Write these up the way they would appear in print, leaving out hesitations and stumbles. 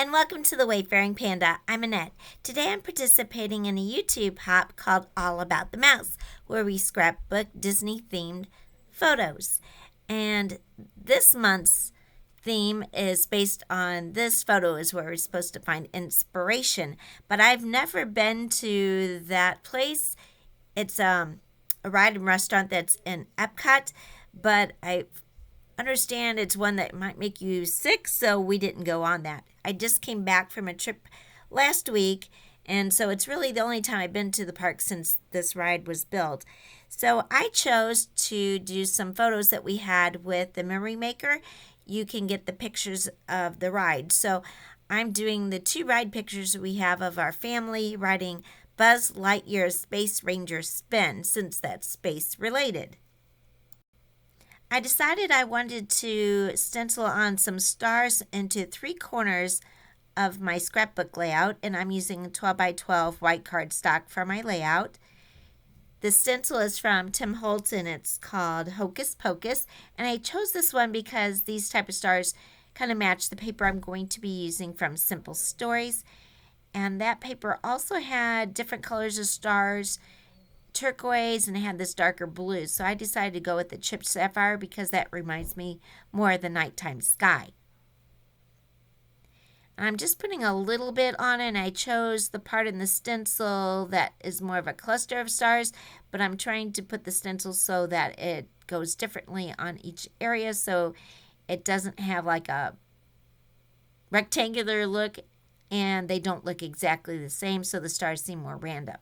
and welcome to the Wayfaring Panda. I'm Annette. Today I'm participating in a YouTube hop called All About the Mouse, where we scrapbook Disney-themed photos. And this month's theme is based on this photo is where we're supposed to find inspiration. But I've never been to that place. It's a ride and restaurant that's in Epcot, but I understand it's one that might make you sick, so we didn't go on that. I just came back from a trip last week, and so it's really the only time I've been to the park since this ride was built. So I chose to do some photos that we had with the Memory Maker. You can get the pictures of the ride. So I'm doing the two ride pictures we have of our family riding Buzz Lightyear's Space Ranger Spin, since that's space related. I decided I wanted to stencil on some stars into three corners of my scrapbook layout, and I'm using 12 by 12 white cardstock for my layout. The stencil is from Tim Holtz, and it's called Hocus Pocus, and I chose this one because these type of stars kind of match the paper I'm going to be using from Simple Stories, and that paper also had different colors of stars, turquoise, and it had this darker blue. So I decided to go with the chipped sapphire because that reminds me more of the nighttime sky. And I'm just putting a little bit on it, and I chose the part in the stencil that is more of a cluster of stars, but I'm trying to put the stencil so that it goes differently on each area so it doesn't have like a rectangular look and they don't look exactly the same, so the stars seem more random.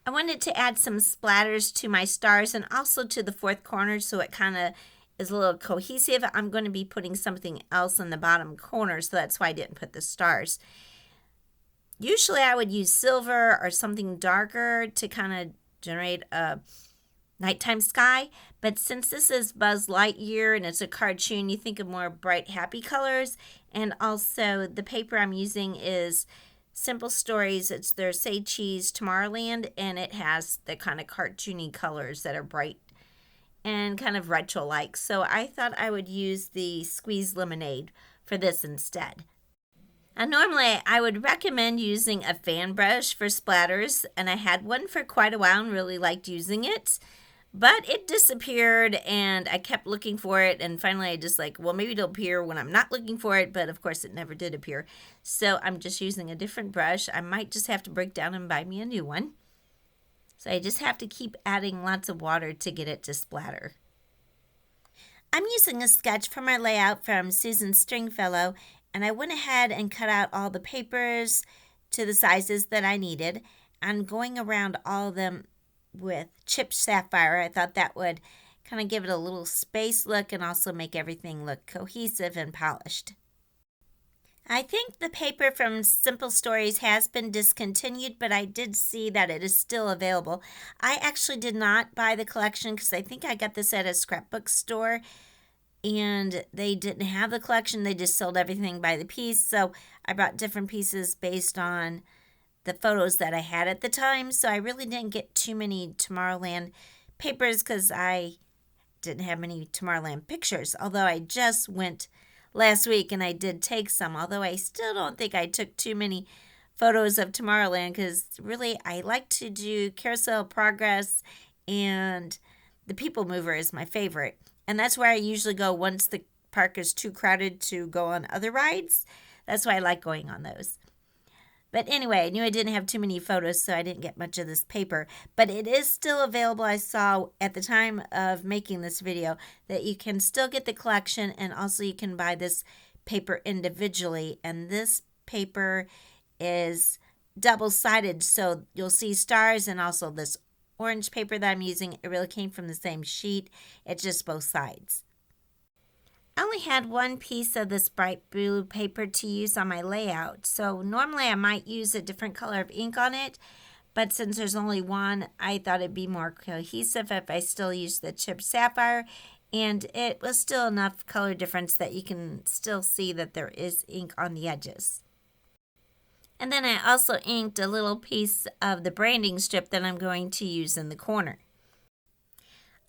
I wanted to add some splatters to my stars and also to the fourth corner so it kind of is a little cohesive. I'm going to be putting something else in the bottom corner, so that's why I didn't put the stars. Usually I would use silver or something darker to kind of generate a nighttime sky, but since this is Buzz Lightyear and it's a cartoon, you think of more bright, happy colors. And also the paper I'm using is Simple Stories. It's their Say Cheese Tomorrowland, and it has the kind of cartoony colors that are bright and kind of retro-like. So I thought I would use the Squeeze Lemonade for this instead. And normally I would recommend using a fan brush for splatters, and I had one for quite a while and really liked using it. But it disappeared, and I kept looking for it, and finally I just well, maybe it'll appear when I'm not looking for it, but of course it never did appear. So I'm just using a different brush. I might just have to break down and buy me a new one. So I just have to keep adding lots of water to get it to splatter. I'm using a sketch for my layout from Susan Stringfellow, and I went ahead and cut out all the papers to the sizes that I needed. I'm going around all of them with chipped sapphire. I thought that would kind of give it a little space look and also make everything look cohesive and polished. I think the paper from Simple Stories has been discontinued, but I did see that it is still available. I actually did not buy the collection because I think I got this at a scrapbook store and they didn't have the collection. They just sold everything by the piece. So I bought different pieces based on the photos that I had at the time, so I really didn't get too many Tomorrowland papers because I didn't have many Tomorrowland pictures, although I just went last week and I did take some, although I still don't think I took too many photos of Tomorrowland because really I like to do Carousel Progress, and the People Mover is my favorite, and that's where I usually go once the park is too crowded to go on other rides. That's why I like going on those. But anyway, I knew I didn't have too many photos, so I didn't get much of this paper. But it is still available. I saw at the time of making this video that you can still get the collection, and also you can buy this paper individually. And this paper is double-sided, so you'll see stars and also this orange paper that I'm using. It really came from the same sheet. It's just both sides. I only had one piece of this bright blue paper to use on my layout, so normally I might use a different color of ink on it, but since there's only one, I thought it'd be more cohesive if I still used the chipped sapphire, and it was still enough color difference that you can still see that there is ink on the edges. And then I also inked a little piece of the branding strip that I'm going to use in the corner.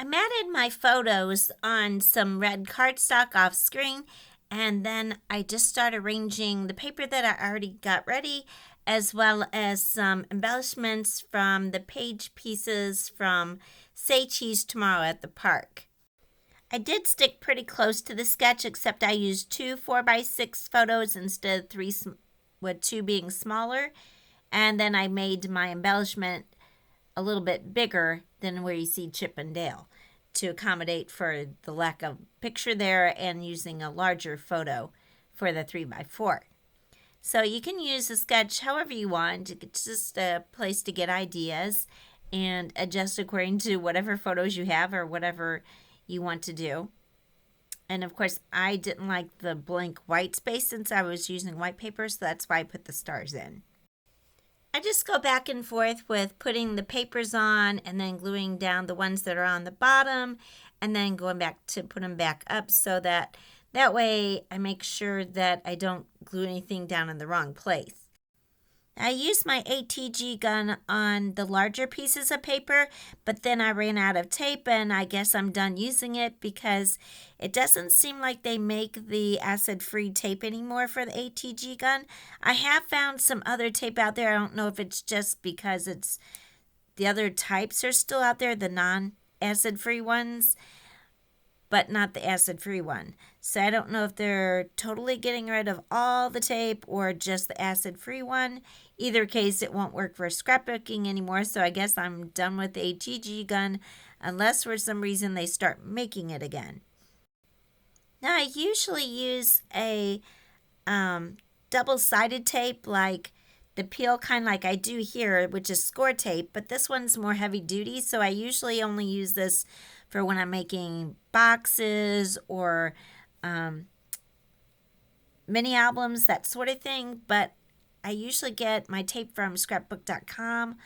I matted my photos on some red cardstock off screen, And then I just start arranging the paper that I already got ready, as well as some embellishments from the page pieces from Say Cheese Tomorrow at the park. I did stick pretty close to the sketch, except I used 2 4x6 photos instead of 3, with 2 being smaller. And then I made my embellishment a little bit bigger than where you see Chip and Dale to accommodate for the lack of picture there and using a larger photo for the 3x4. So you can use the sketch however you want. It's just a place to get ideas and adjust according to whatever photos you have or whatever you want to do. And of course, I didn't like the blank white space since I was using white paper, so that's why I put the stars in. I just go back and forth with putting the papers on and then gluing down the ones that are on the bottom and then going back to put them back up so that way I make sure that I don't glue anything down in the wrong place. I used my ATG gun on the larger pieces of paper, but then I ran out of tape and I guess I'm done using it because it doesn't seem like they make the acid-free tape anymore for the ATG gun. I have found some other tape out there. I don't know if it's just because the other types are still out there, the non-acid-free ones, but not the acid-free one. So I don't know if they're totally getting rid of all the tape or just the acid-free one. Either case, it won't work for scrapbooking anymore, so I guess I'm done with the ATG gun unless for some reason they start making it again. Now, I usually use a double-sided tape like the peel kind like I do here, which is Scor Tape, but this one's more heavy-duty, so I usually only use this for when I'm making boxes or mini albums, that sort of thing. But I usually get my tape from scrapbook.com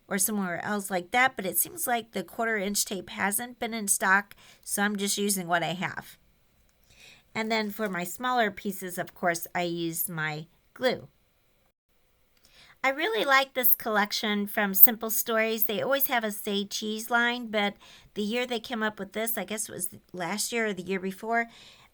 or somewhere else like that. But it seems like the 1/4-inch tape hasn't been in stock, so I'm just using what I have. And then for my smaller pieces, of course, I use my glue. I really like this collection from Simple Stories. They always have a Say Cheese line, but the year they came up with this, I guess it was last year or the year before,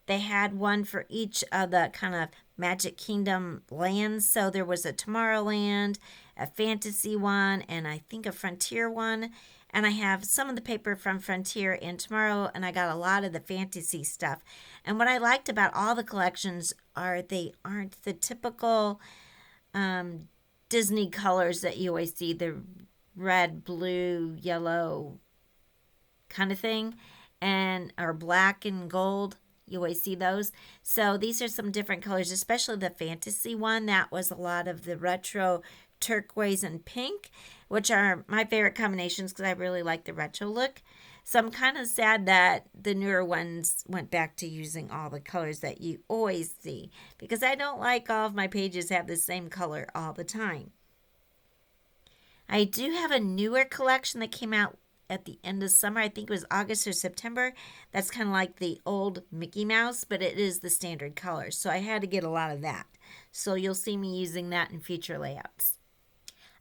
they had one for each of the kind of Magic Kingdom lands. So there was a Tomorrowland, a Fantasy one, and I think a Frontier one. And I have some of the paper from Frontier and Tomorrow, and I got a lot of the Fantasy stuff. And what I liked about all the collections are they aren't the typical Disney colors that you always see, the red, blue, yellow kind of thing, or black and gold. You always see those. So these are some different colors, especially the Fantasy one. That was a lot of the retro turquoise and pink, which are my favorite combinations because I really like the retro look. So I'm kind of sad that the newer ones went back to using all the colors that you always see because I don't like all of my pages have the same color all the time. I do have a newer collection that came out at the end of summer. I think it was August or September. That's kind of like the old Mickey Mouse, but it is the standard color. So I had to get a lot of that. So you'll see me using that in future layouts.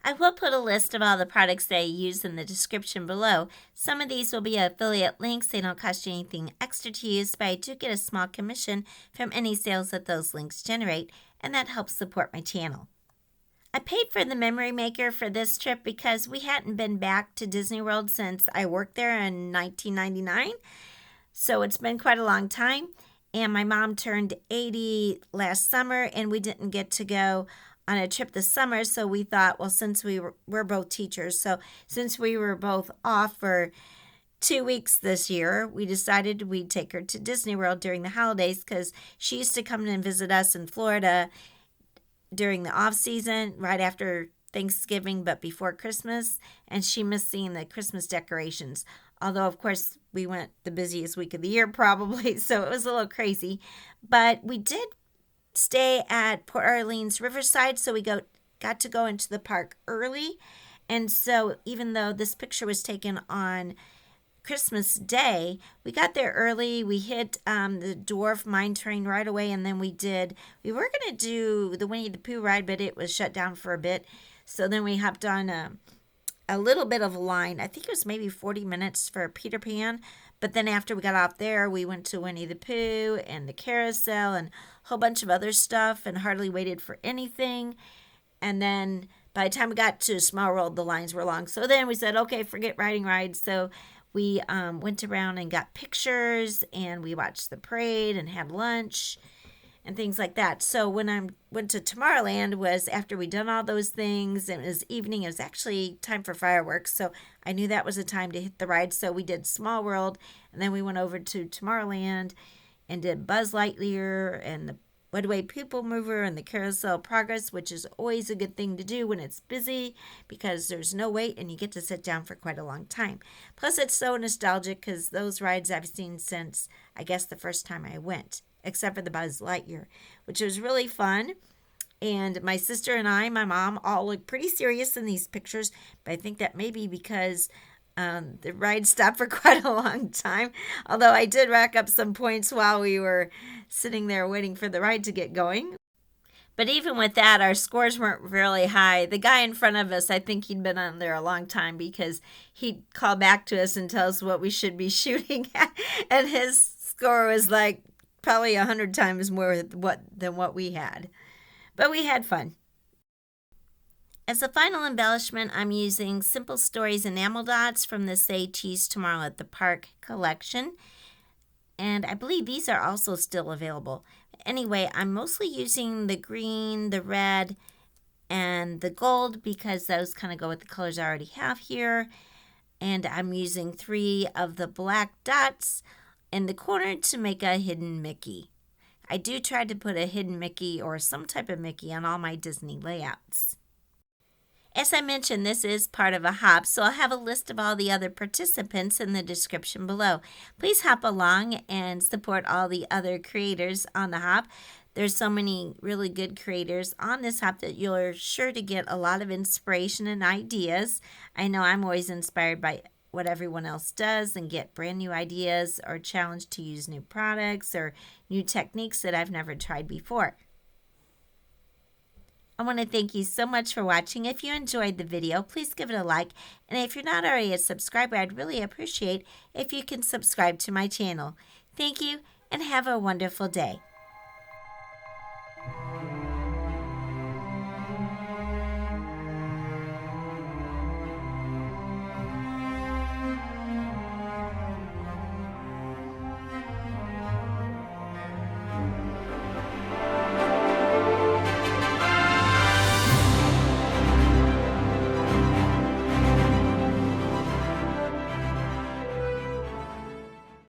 I will put a list of all the products that I use in the description below. Some of these will be affiliate links. They don't cost you anything extra to use, but I do get a small commission from any sales that those links generate, and that helps support my channel. I paid for the memory maker for this trip because we hadn't been back to Disney World since I worked there in 1999. So it's been quite a long time. And my mom turned 80 last summer, and we didn't get to go on a trip this summer, so we thought, well, since we're both teachers, so since we were both off for 2 weeks this year, we decided we'd take her to Disney World during the holidays because she used to come and visit us in Florida during the off season, right after Thanksgiving, but before Christmas, and she missed seeing the Christmas decorations. Although, of course, we went the busiest week of the year probably, so it was a little crazy. But we did stay at Port Orleans Riverside, so we got to go into the park early. And so even though this picture was taken on Christmas Day, we got there early. We hit the Dwarf Mine Train right away, and then we were going to do the Winnie the Pooh ride, but it was shut down for a bit. So then we hopped on a little bit of a line. I think it was maybe 40 minutes for Peter Pan, But then after we got off there, we went to Winnie the Pooh and the carousel and a whole bunch of other stuff and hardly waited for anything. And then by the time we got to Small World, the lines were long. So then we said, okay, forget riding rides. So we went around and got pictures, and we watched the parade and had lunch and things like that. So when I went to Tomorrowland was after we'd done all those things, and it was evening. It was actually time for fireworks. So I knew that was a time to hit the ride. So we did Small World, and then we went over to Tomorrowland and did Buzz Lightyear and the Woodway People Mover and the Carousel Progress, which is always a good thing to do when it's busy because there's no wait and you get to sit down for quite a long time. Plus, it's so nostalgic because those rides I've seen since, I guess, the first time I went, except for the Buzz Lightyear, which was really fun. And my sister and I, my mom, all look pretty serious in these pictures, but I think that may be because the ride stopped for quite a long time, although I did rack up some points while we were sitting there waiting for the ride to get going. But even with that, our scores weren't really high. The guy in front of us, I think he'd been on there a long time because he'd call back to us and tell us what we should be shooting at, and his score was like probably 100 times more than what we had. But we had fun. As a final embellishment, I'm using Simple Stories enamel dots from the Say Cheese Tomorrow at the Park collection. And I believe these are also still available. Anyway, I'm mostly using the green, the red, and the gold because those kind of go with the colors I already have here. And I'm using 3 of the black dots in the corner to make a hidden Mickey. I do try to put a hidden Mickey or some type of Mickey on all my Disney layouts. As I mentioned, this is part of a hop, so I'll have a list of all the other participants in the description below. Please hop along and support all the other creators on the hop. There's so many really good creators on this hop that you're sure to get a lot of inspiration and ideas. I know I'm always inspired by what everyone else does and get brand new ideas or challenged to use new products or new techniques that I've never tried before. I want to thank you so much for watching. If you enjoyed the video, please give it a like. And if you're not already a subscriber, I'd really appreciate if you can subscribe to my channel. Thank you and have a wonderful day.